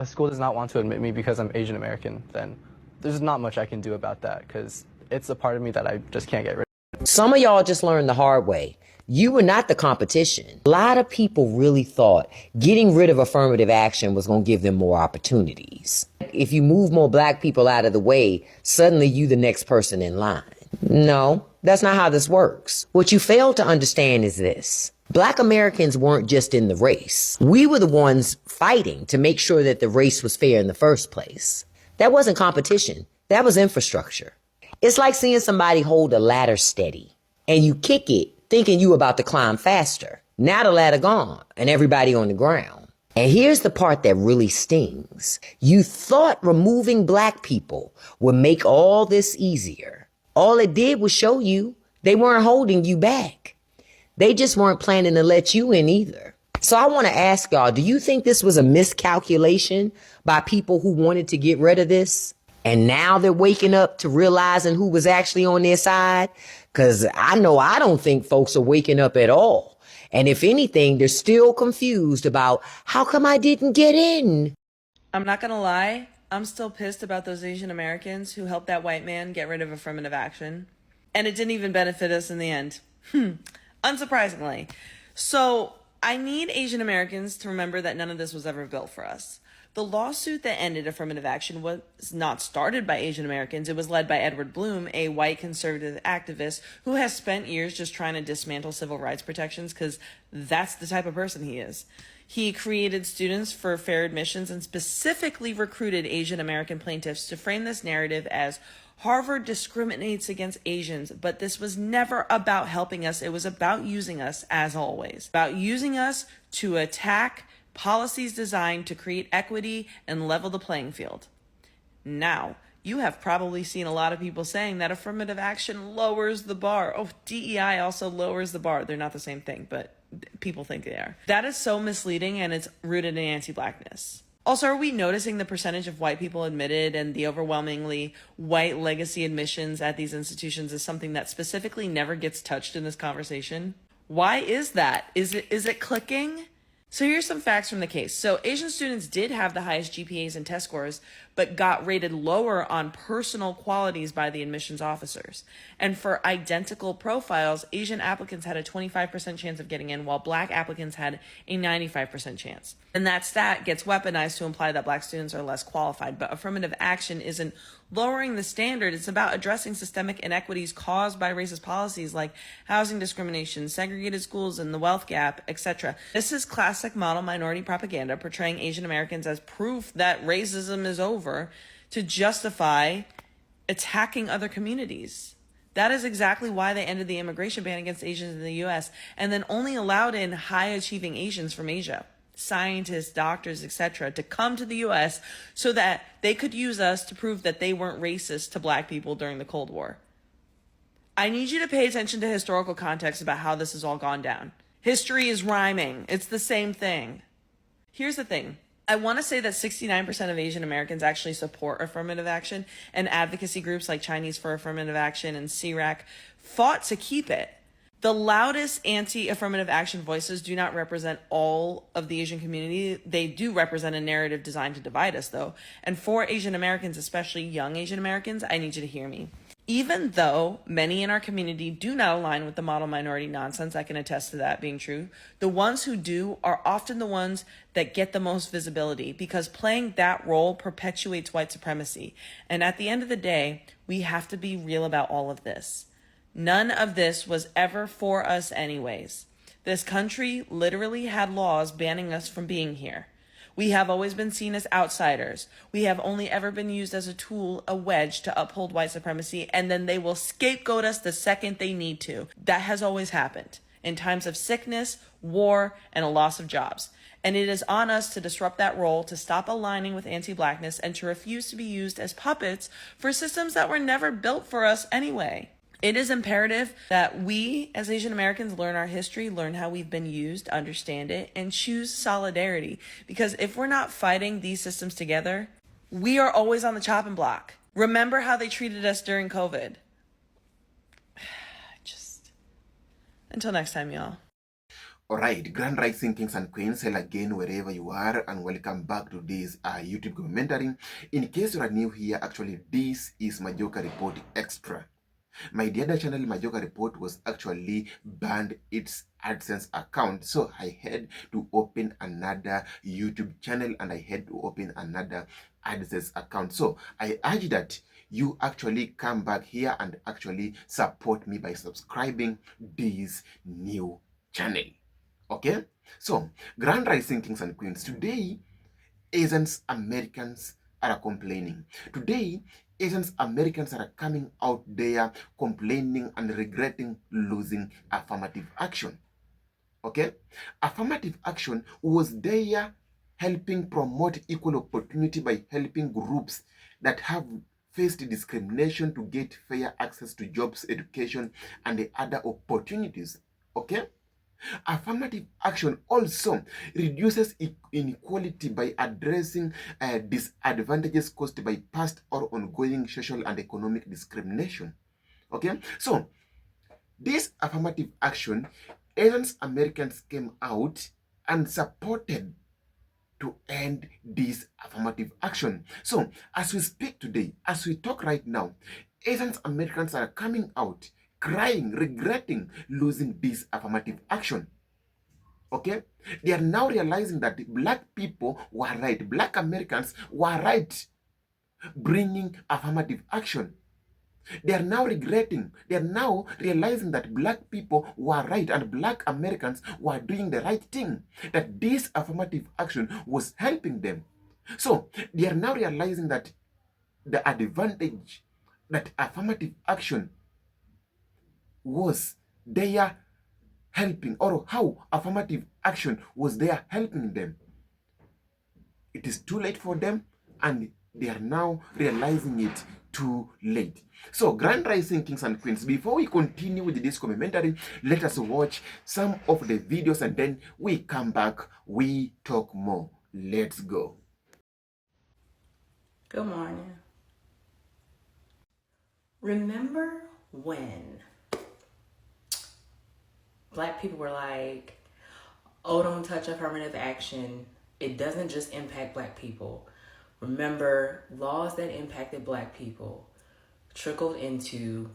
a school does not want to admit me because I'm Asian American, then there's not much I can do about that because it's a part of me that I just can't get rid of. Some of y'all just learned the hard way. You were not the competition. A lot of people really thought getting rid of affirmative action was going to give them more opportunities. If you move more black people out of the way, suddenly you the next person in line. No, that's not how this works. What you fail to understand is this. Black Americans weren't just in the race. We were the ones fighting to make sure that the race was fair in the first place. That wasn't competition. That was infrastructure. It's like seeing somebody hold a ladder steady and you kick it thinking you about to climb faster. Now the ladder gone and everybody on the ground. And here's the part that really stings. You thought removing black people would make all this easier. All it did was show you they weren't holding you back. They just weren't planning to let you in either. So I want to ask y'all, do you think this was a miscalculation by people who wanted to get rid of this? And now they're waking up to realizing who was actually on their side? Because I know I don't think folks are waking up at all. And if anything, they're still confused about how come I didn't get in? I'm not gonna lie, I'm still pissed about those Asian Americans who helped that white man get rid of affirmative action. And it didn't even benefit us in the end. Unsurprisingly. So I need Asian Americans to remember that none of this was ever built for us. The lawsuit that ended affirmative action was not started by Asian Americans. It was led by Edward Bloom, a white conservative activist who has spent years just trying to dismantle civil rights protections because that's the type of person he is. He created Students for Fair Admissions and specifically recruited Asian American plaintiffs to frame this narrative as Harvard discriminates against Asians, but this was never about helping us. It was about using us, as always, about using us to attack policies designed to create equity and level the playing field. Now, you have probably seen a lot of people saying that affirmative action lowers the bar. Oh, DEI also lowers the bar. They're not the same thing, but people think they are. That is so misleading, and it's rooted in anti-blackness. Also, are we noticing the percentage of white people admitted and the overwhelmingly white legacy admissions at these institutions is something that specifically never gets touched in this conversation? Why is that? Is it clicking? So here's some facts from the case. So Asian students did have the highest GPAs and test scores, but got rated lower on personal qualities by the admissions officers. And for identical profiles, Asian applicants had a 25% chance of getting in, while black applicants had a 95% chance. And that stat gets weaponized to imply that black students are less qualified, but affirmative action isn't lowering the standard. It's about addressing systemic inequities caused by racist policies like housing discrimination, segregated schools, and the wealth gap, etc. This is classic model minority propaganda portraying Asian Americans as proof that racism is over to justify attacking other communities. That is exactly why they ended the immigration ban against Asians in the US and then only allowed in high-achieving Asians from Asia, scientists, doctors, etc., to come to the US so that they could use us to prove that they weren't racist to black people during the Cold War. I need you to pay attention to historical context about how this has all gone down. History is rhyming. It's the same thing. Here's the thing. I want to say that 69% of Asian Americans actually support affirmative action, and advocacy groups like Chinese for Affirmative Action and CIRAC fought to keep it. The loudest anti-affirmative action voices do not represent all of the Asian community. They do represent a narrative designed to divide us, though. And for Asian Americans, especially young Asian Americans, I need you to hear me. Even though many in our community do not align with the model minority nonsense, I can attest to that being true, the ones who do are often the ones that get the most visibility because playing that role perpetuates white supremacy. And at the end of the day, we have to be real about all of this. None of this was ever for us anyways. This country literally had laws banning us from being here. We have always been seen as outsiders. We have only ever been used as a tool, a wedge to uphold white supremacy, and then they will scapegoat us the second they need to. That has always happened in times of sickness, war, and a loss of jobs. And it is on us to disrupt that role, to stop aligning with anti-blackness, and to refuse to be used as puppets for systems that were never built for us anyway. It is imperative that we, as Asian Americans, learn our history, learn how we've been used, understand it, and choose solidarity. Because if we're not fighting these systems together, we are always on the chopping block. Remember how they treated us during COVID. Until next time, y'all. Alright, Grand Rising Kings and Queens, hello again wherever you are, and welcome back to this YouTube commentary. In case you are new here, actually this is Majoka Report Extra. My other channel, Majoka Report, was actually banned its AdSense account, so I had to open another YouTube channel and I had to open another AdSense account. So I urge that you actually come back here and actually support me by subscribing this new channel. Okay, so Grand Rising Kings and Queens, today Asians Americans are complaining. Today Asians Americans are coming out there complaining and regretting losing affirmative action. Okay, affirmative action was there helping promote equal opportunity by helping groups that have faced discrimination to get fair access to jobs, education, and the other opportunities. Okay, affirmative action also reduces inequality by addressing disadvantages caused by past or ongoing social and economic discrimination. Okay, so this affirmative action, Asian Americans came out and supported to end this affirmative action. So as we speak today, as we talk right now, Asian Americans are coming out crying, regretting losing this affirmative action. Okay, they are now realizing that black people were right, black Americans were right bringing affirmative action. They are now regretting, they are now realizing that black people were right and black Americans were doing the right thing, that this affirmative action was helping them. So they are now realizing that the advantage that affirmative action was there helping, or how affirmative action was there helping them. It is too late for them and they are now realizing it too late. So Grand Rising Kings and Queens, before we continue with this commentary, let us watch some of the videos and then we come back, we talk more. Let's go. Good morning. Remember when black people were like, oh, don't touch affirmative action. It doesn't just impact black people. Remember, laws that impacted black people trickled into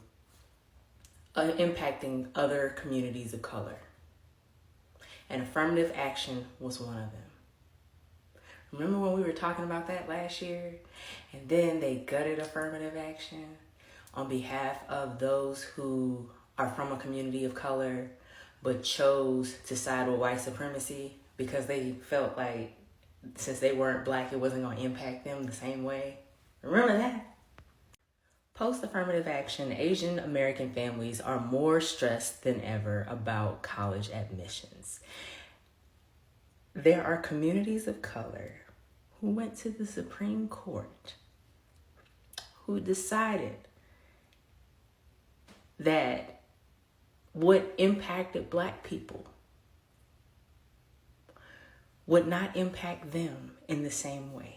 impacting other communities of color. And affirmative action was one of them. Remember when we were talking about that last year? And then they gutted affirmative action on behalf of those who are from a community of color but chose to side with white supremacy because they felt like since they weren't black, it wasn't going to impact them the same way. Remember that? Post-affirmative action, Asian American families are more stressed than ever about college admissions. There are communities of color who went to the Supreme Court who decided that what impacted black people would not impact them in the same way.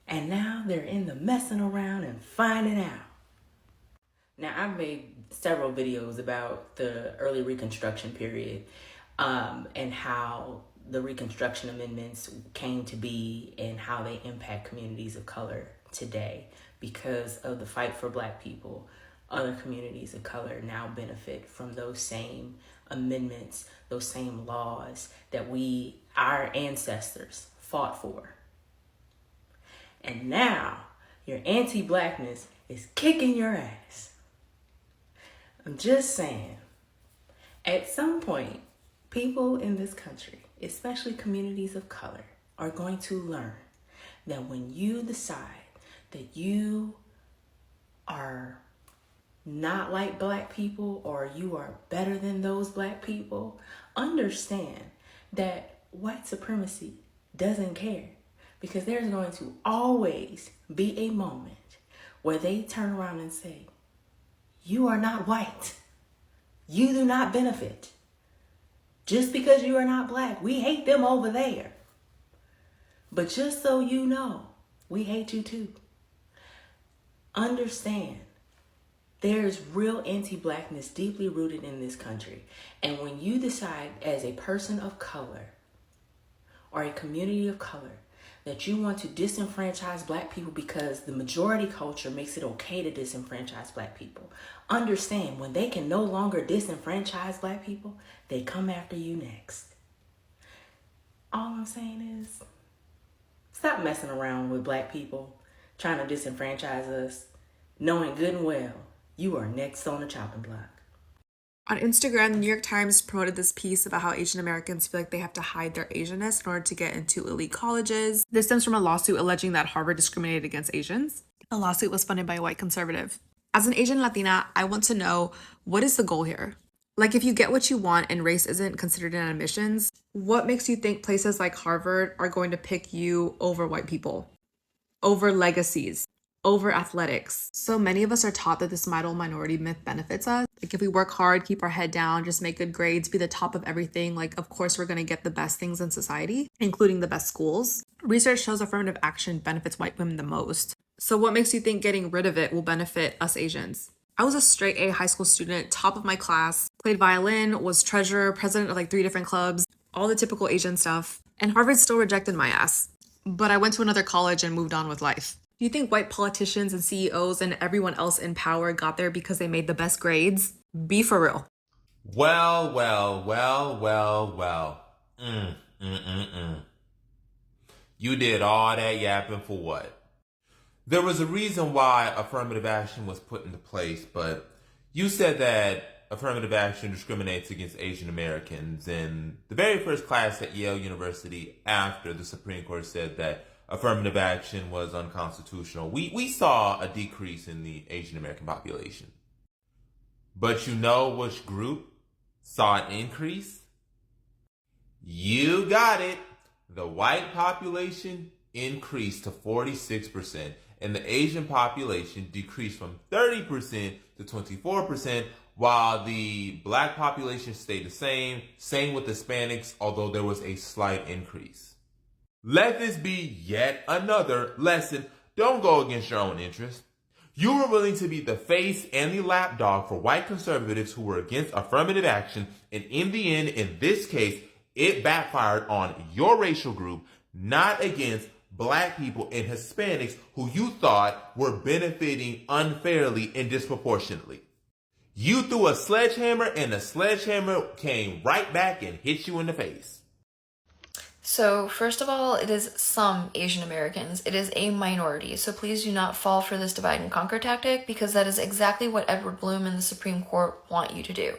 And now they're in the messing around and finding out. Now, I've made several videos about the early Reconstruction period and how the Reconstruction Amendments came to be and how they impact communities of color today. Because of the fight for black people, other communities of color now benefit from those same amendments, those same laws that our ancestors fought for. And now your anti-blackness is kicking your ass. I'm just saying, at some point, people in this country, especially communities of color, are going to learn that when you decide that you are not like black people or you are better than those black people, understand that white supremacy doesn't care, because there's going to always be a moment where they turn around and say, you are not white. You do not benefit. Just because you are not black, we hate them over there. But just so you know, we hate you too. Understand There's real anti-blackness deeply rooted in this country. And when you decide as a person of color or a community of color that you want to disenfranchise black people because the majority culture makes it okay to disenfranchise black people, understand when they can no longer disenfranchise black people, they come after you next. All I'm saying is, stop messing around with black people, trying to disenfranchise us, knowing good and well you are next on the chopping block. On Instagram, the New York Times promoted this piece about how Asian Americans feel like they have to hide their Asianness in order to get into elite colleges. This stems from a lawsuit alleging that Harvard discriminated against Asians. The lawsuit was funded by a white conservative. As an Asian Latina, I want to know, what is the goal here? Like, if you get what you want and race isn't considered in admissions, what makes you think places like Harvard are going to pick you over white people, over legacies, over athletics? So many of us are taught that this minority myth benefits us. Like, if we work hard, keep our head down, just make good grades, be the top of everything, like, of course we're going to get the best things in society, including the best schools. Research shows affirmative action benefits white women the most. So what makes you think getting rid of it will benefit us Asians? I was a straight A high school student, top of my class, played violin, was treasurer, president of like 3 different clubs, all the typical Asian stuff. And Harvard still rejected my ass. But I went to another college and moved on with life. Do you think white politicians and CEOs and everyone else in power got there because they made the best grades? Be for real. Well. You did all that yapping for what? There was a reason why affirmative action was put into place, but you said that affirmative action discriminates against Asian Americans in the very first class at Yale University after the Supreme Court said that affirmative action was unconstitutional. We saw a decrease in the Asian American population. But you know which group saw an increase? You got it. The white population increased to 46%, and the Asian population decreased from 30% to 24%, while the black population stayed the same. Same with Hispanics, although there was a slight increase. Let this be yet another lesson. Don't go against your own interest. You were willing to be the face and the lapdog for white conservatives who were against affirmative action, and in the end, in this case, it backfired on your racial group, not against black people and Hispanics who you thought were benefiting unfairly and disproportionately. You threw a sledgehammer, and the sledgehammer came right back and hit you in the face. So first of all, it is some Asian Americans. It is a minority. So please do not fall for this divide and conquer tactic, because that is exactly what Edward Blum and the Supreme Court want you to do.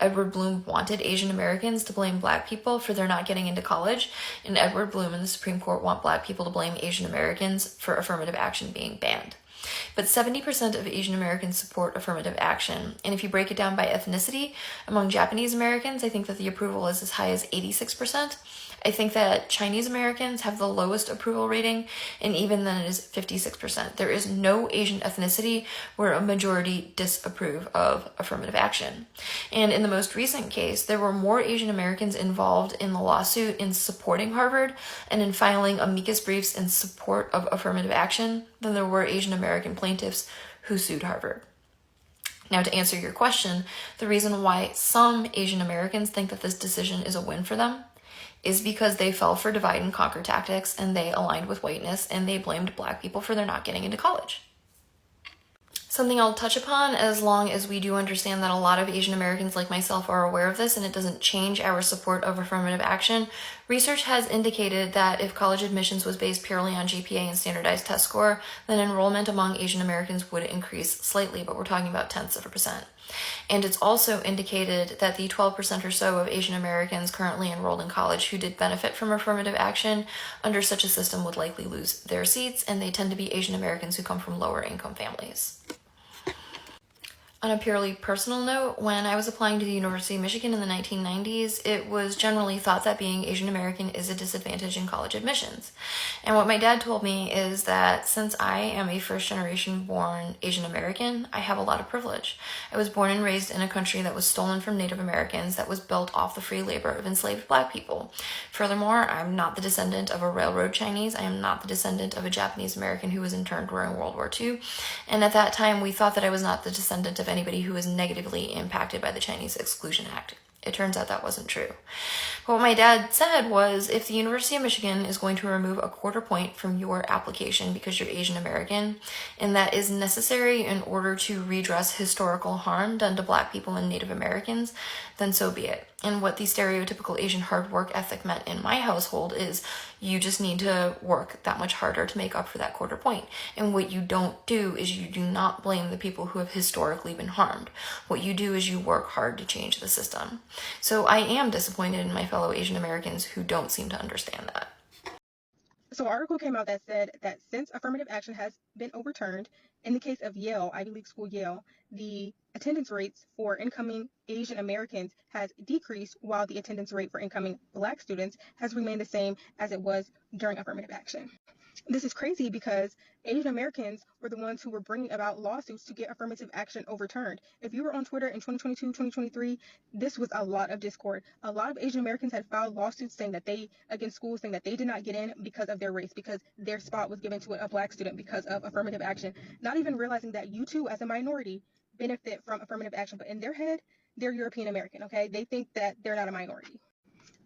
Edward Blum wanted Asian Americans to blame black people for their not getting into college, and Edward Blum and the Supreme Court want black people to blame Asian Americans for affirmative action being banned. But 70% of Asian Americans support affirmative action. And if you break it down by ethnicity, among Japanese Americans, I think that the approval is as high as 86%. I think that Chinese Americans have the lowest approval rating, and even then it is 56%. There is no Asian ethnicity where a majority disapprove of affirmative action. And in the most recent case, there were more Asian Americans involved in the lawsuit in supporting Harvard and in filing amicus briefs in support of affirmative action than there were Asian American plaintiffs who sued Harvard. Now, to answer your question, the reason why some Asian Americans think that this decision is a win for them is because they fell for divide and conquer tactics, and they aligned with whiteness, and they blamed black people for their not getting into college. Something I'll touch upon, as long as we do understand that a lot of Asian Americans like myself are aware of this and it doesn't change our support of affirmative action, research has indicated that if college admissions was based purely on GPA and standardized test score, then enrollment among Asian Americans would increase slightly, but we're talking about tenths of a percent. And it's also indicated that the 12% or so of Asian Americans currently enrolled in college who did benefit from affirmative action under such a system would likely lose their seats, and they tend to be Asian Americans who come from lower income families. On a purely personal note, when I was applying to the University of Michigan in the 1990s, it was generally thought that being Asian American is a disadvantage in college admissions. And what my dad told me is that since I am a first generation born Asian American, I have a lot of privilege. I was born and raised in a country that was stolen from Native Americans, that was built off the free labor of enslaved Black people. Furthermore, I'm not the descendant of a railroad Chinese. I am not the descendant of a Japanese American who was interned during World War II. And at that time, we thought that I was not the descendant of anybody who was negatively impacted by the Chinese Exclusion Act. It turns out that wasn't true. But what my dad said was, if the University of Michigan is going to remove a quarter point from your application because you're Asian American, and that is necessary in order to redress historical harm done to Black people and Native Americans, then so be it. And what the stereotypical Asian hard work ethic meant in my household is you just need to work that much harder to make up for that quarter point. And what you don't do is you do not blame the people who have historically been harmed. What you do is you work hard to change the system. So I am disappointed in my fellow Asian Americans who don't seem to understand that. So an article came out that said that since affirmative action has been overturned, in the case of Yale, Ivy League school Yale, the attendance rates for incoming Asian Americans has decreased, while the attendance rate for incoming Black students has remained the same as it was during affirmative action. This is crazy because Asian Americans were the ones who were bringing about lawsuits to get affirmative action overturned. If you were on Twitter in 2022, 2023, this was a lot of discord. A lot of Asian Americans had filed lawsuits saying that against schools, saying that they did not get in because of their race, because their spot was given to a Black student because of affirmative action, not even realizing that you too, as a minority, benefit from affirmative action. But in their head, they're European American, okay? They think that they're not a minority.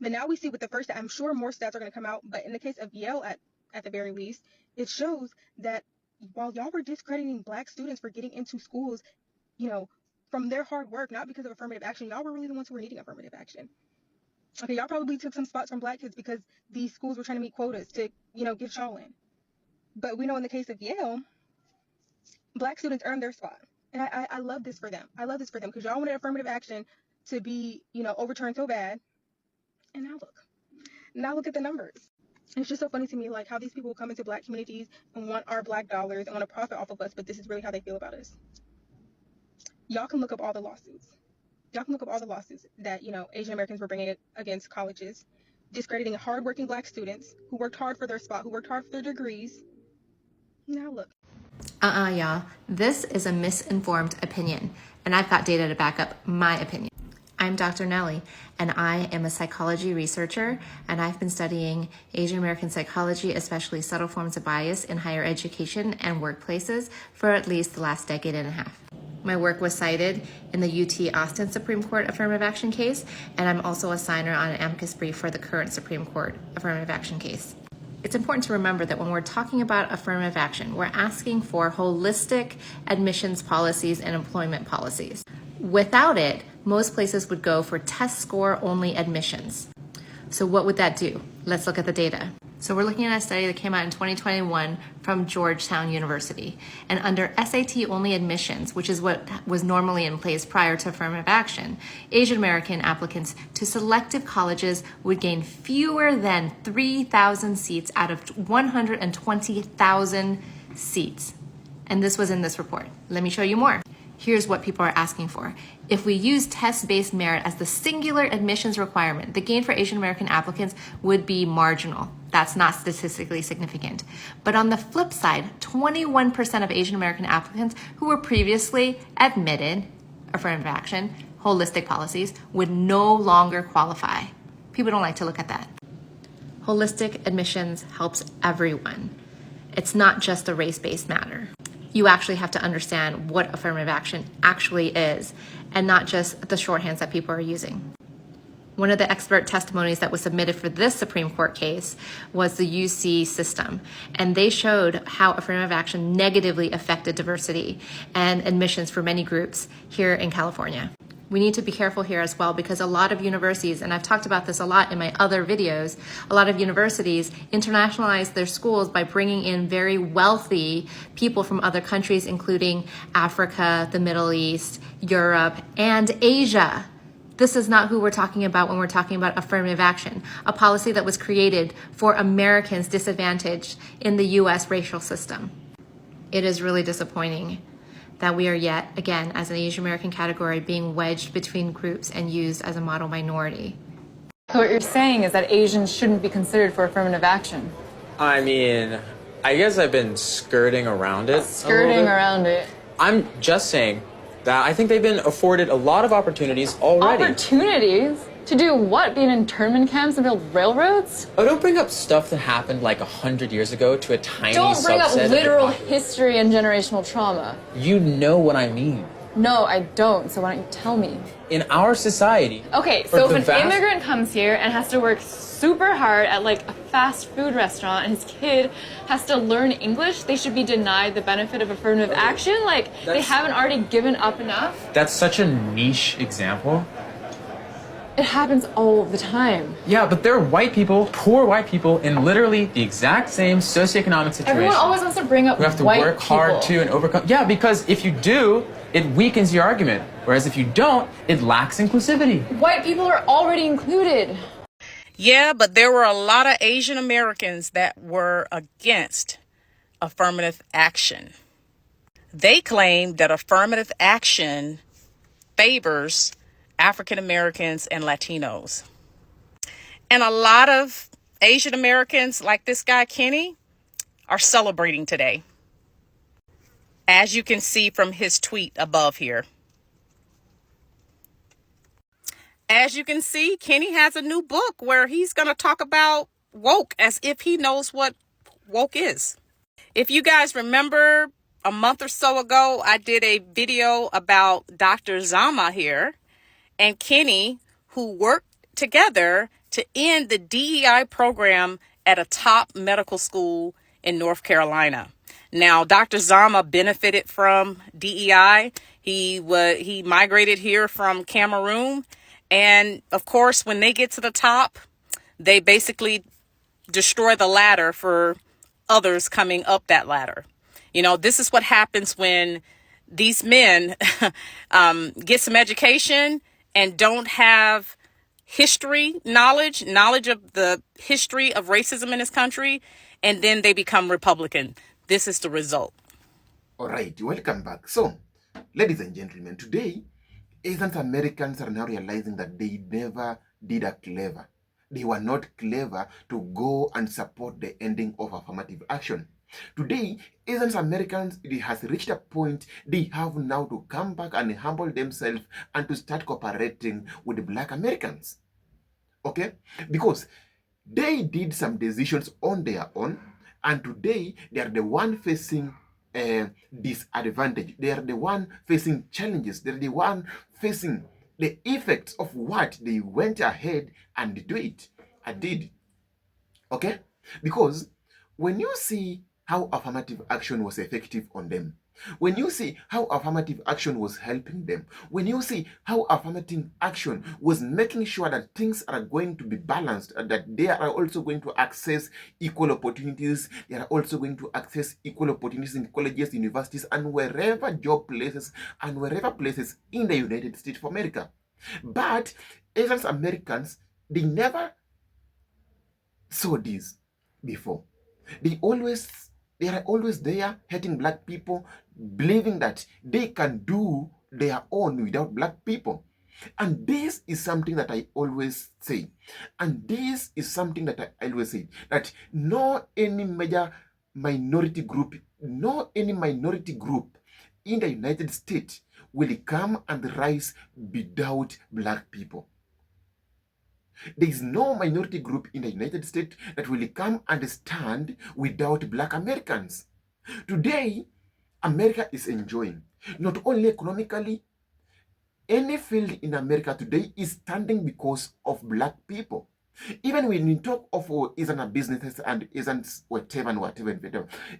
But now we see with the first, I'm sure more stats are going to come out, but in the case of Yale, at the very least, it shows that while y'all were discrediting Black students for getting into schools, from their hard work, not because of affirmative action, y'all were really the ones who were needing affirmative action. Okay, y'all probably took some spots from Black kids because these schools were trying to meet quotas to, get y'all in. But we know in the case of Yale, Black students earned their spot. And I love this for them. I love this for them because y'all wanted affirmative action to be, overturned so bad. And now look at the numbers. It's just so funny to me, like, how these people come into Black communities and want our Black dollars and want to profit off of us, but this is really how they feel about us. Y'all can look up all the lawsuits. That, Asian Americans were bringing against colleges, discrediting hardworking Black students who worked hard for their spot, who worked hard for their degrees. Now look. Y'all. This is a misinformed opinion, and I've got data to back up my opinion. I'm Dr. Nellie, and I am a psychology researcher, and I've been studying Asian American psychology, especially subtle forms of bias in higher education and workplaces, for at least the last decade and a half. My work was cited in the UT Austin Supreme Court affirmative action case, and I'm also a signer on an amicus brief for the current Supreme Court affirmative action case. It's important to remember that when we're talking about affirmative action, we're asking for holistic admissions policies and employment policies. Without it, most places would go for test score only admissions. So what would that do? Let's look at the data. So we're looking at a study that came out in 2021 from Georgetown University. And under SAT only admissions, which is what was normally in place prior to affirmative action, Asian American applicants to selective colleges would gain fewer than 3,000 seats out of 120,000 seats. And this was in this report. Let me show you more. Here's what people are asking for. If we use test-based merit as the singular admissions requirement, the gain for Asian American applicants would be marginal. That's not statistically significant. But on the flip side, 21% of Asian American applicants who were previously admitted, affirmative action, holistic policies, would no longer qualify. People don't like to look at that. Holistic admissions helps everyone. It's not just a race-based matter. You actually have to understand what affirmative action actually is and not just the shorthands that people are using. One of the expert testimonies that was submitted for this Supreme Court case was the UC system, and they showed how affirmative action negatively affected diversity and admissions for many groups here in California. We need to be careful here as well because a lot of universities, and I've talked about this a lot in my other videos, a lot of universities internationalize their schools by bringing in very wealthy people from other countries, including Africa, the Middle East, Europe, and Asia. This is not who we're talking about when we're talking about affirmative action, a policy that was created for Americans disadvantaged in the US racial system. It is really disappointing that we are yet, again, as an Asian American category, being wedged between groups and used as a model minority. So what you're saying is that Asians shouldn't be considered for affirmative action? I mean, I guess I've been skirting around it. Skirting around it? I'm just saying that I think they've been afforded a lot of opportunities already. Opportunities? To do what? Be in internment camps and build railroads? Oh, don't bring up stuff that happened like 100 years ago to a tiny subset. Don't bring up literal history and generational trauma. You know what I mean. No, I don't, so why don't you tell me? In our society... Okay, so if an immigrant comes here and has to work super hard at like a fast food restaurant and his kid has to learn English, they should be denied the benefit of affirmative action? Like, they haven't already given up enough? That's such a niche example. It happens all the time. Yeah, but there are white people, poor white people, in literally the exact same socioeconomic situation. Everyone always wants to bring up who have to white work hard people. too and overcome. Yeah, because if you do, it weakens your argument. Whereas if you don't, it lacks inclusivity. White people are already included. Yeah, but there were a lot of Asian Americans that were against affirmative action. They claimed that affirmative action favors African Americans and Latinos. And a lot of Asian Americans, like this guy Kenny, are celebrating today, as you can see from his tweet above here. As you can see, Kenny has a new book where he's going to talk about woke as if he knows what woke is. If you guys remember, a month or so ago, I did a video about Dr. Zama here and Kenny, who worked together to end the DEI program at a top medical school in North Carolina. Now, Dr. Zama benefited from DEI. He migrated here from Cameroon. And of course, when they get to the top, they basically destroy the ladder for others coming up that ladder. You know, this is what happens when these men get some education and don't have knowledge of the history of racism in this country, and then they become Republican. This is the result. All right, welcome back. So, ladies and gentlemen, today, Asian Americans are now realizing that they never did a clever. They were not clever to go and support the ending of affirmative action. Today, Asian Americans, it has reached a point they have now to come back and humble themselves and to start cooperating with the Black Americans. Okay? Because they did some decisions on their own, and today they are the one facing disadvantage. They are the one facing challenges. They're the one facing the effects of what they went ahead and did. Okay? Because when you see how affirmative action was effective on them, when you see how affirmative action was helping them, when you see how affirmative action was making sure that things are going to be balanced, and that they are also going to access equal opportunities, they are also going to access equal opportunities in colleges, universities, and wherever job places, and wherever places in the United States of America. But Asian Americans, they never saw this before. They are always there hating Black people, believing that they can do their own without Black people. And this is something that I always say. And this is something that I always say, that no any major minority group, no any minority group in the United States will come and rise without Black people. There is no minority group in the United States that will come and stand without Black Americans. Today, America is enjoying, not only economically, any field in America today is standing because of Black people. Even when we talk of isn't businesses and isn't whatever,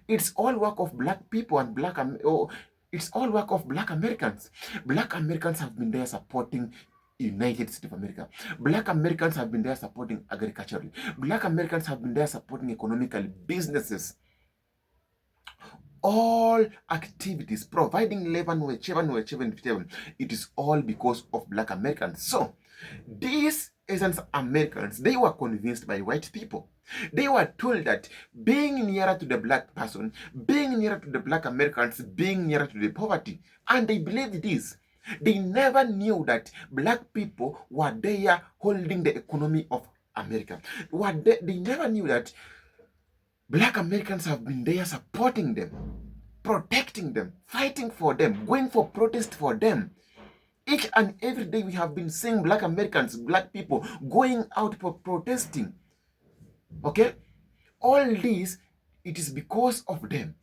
it's all work of Black people and it's all work of Black Americans. Black Americans have been there supporting United States of America. Black Americans have been there supporting agriculture. Black Americans have been there supporting economical businesses. All activities, providing labor, whichever, it is all because of Black Americans. So, these Asian Americans, they were convinced by white people. They were told that being nearer to the black person, being nearer to the black Americans, being nearer to the poverty. And they believed this. They never knew that black people were there holding the economy of America. They never knew that black Americans have been there supporting them, protecting them, fighting for them, going for protest for them. Each and every day we have been seeing black Americans, black people going out for protesting. Okay? All this, it is because of them.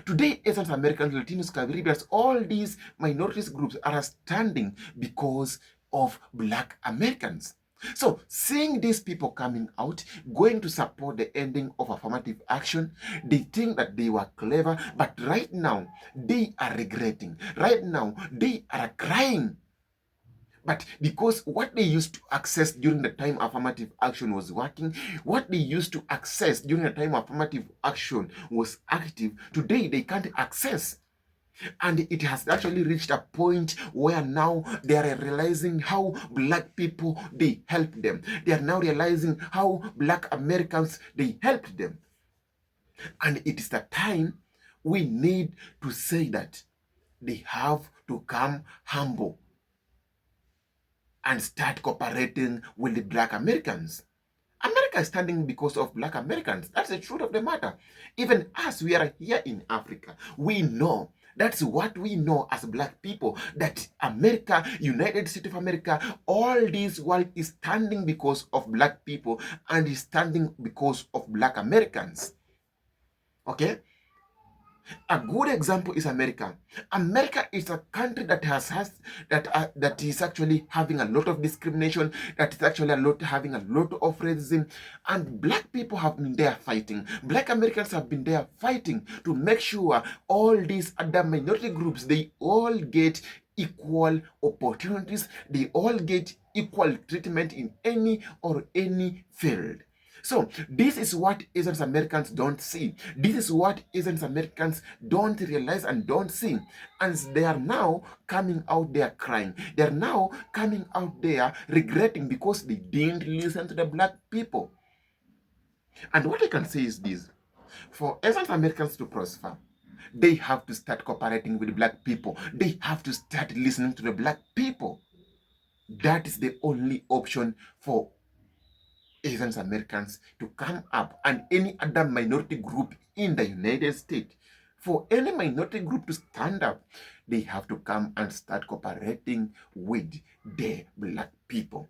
Today, Asians, Americans, Latinos, Caribbeans, all these minorities groups are standing because of black Americans. So, seeing these people coming out, going to support the ending of affirmative action, they think that they were clever, but right now, they are regretting. Right now, they are crying. But because what they used to access during the time affirmative action was working, what they used to access during the time affirmative action was active, today they can't access. And it has actually reached a point where now they are realizing how black people, they help them. They are now realizing how black Americans, they helped them. And it is the time we need to say that they have to come humble and start cooperating with the black Americans. America is standing because of black Americans. That's the truth of the matter. Even us, we are here in Africa. We know, that's what we know as black people, that America, United States of America, all this world is standing because of black people and is standing because of black Americans. Okay? A good example is America. America is a country that that is actually having a lot of discrimination, that is actually having a lot of racism, and black people have been there fighting. Black Americans have been there fighting to make sure all these other minority groups, they all get equal opportunities, they all get equal treatment in any field. So this is what Asian Americans don't see. This is what Asian Americans don't realize and don't see. And they are now coming out there crying. They are now coming out there regretting because they didn't listen to the black people. And what I can say is this. For Asian Americans to prosper, they have to start cooperating with black people. They have to start listening to the black people. That is the only option for Asian Americans to come up, and any other minority group in the United States. For any minority group to stand up, they have to come and start cooperating with the black people.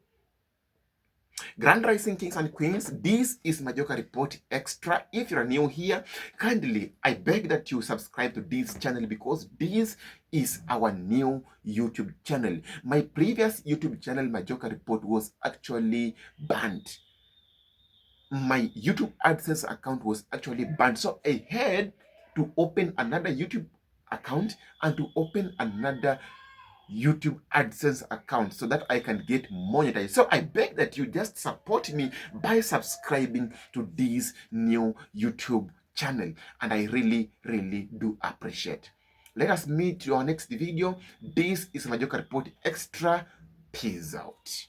Grand Rising Kings and Queens, this is Majoka Report Extra. If you're new here, kindly, I beg that you subscribe to this channel because this is our new YouTube channel. My previous YouTube channel, Majoka Report, was actually banned. My YouTube AdSense account was actually banned. So I had to open another YouTube account and to open another YouTube AdSense account so that I can get monetized. So I beg that you just support me by subscribing to this new YouTube channel. And I really, really do appreciate. Let us meet to our next video. This is Majoka Report Extra. Peace out.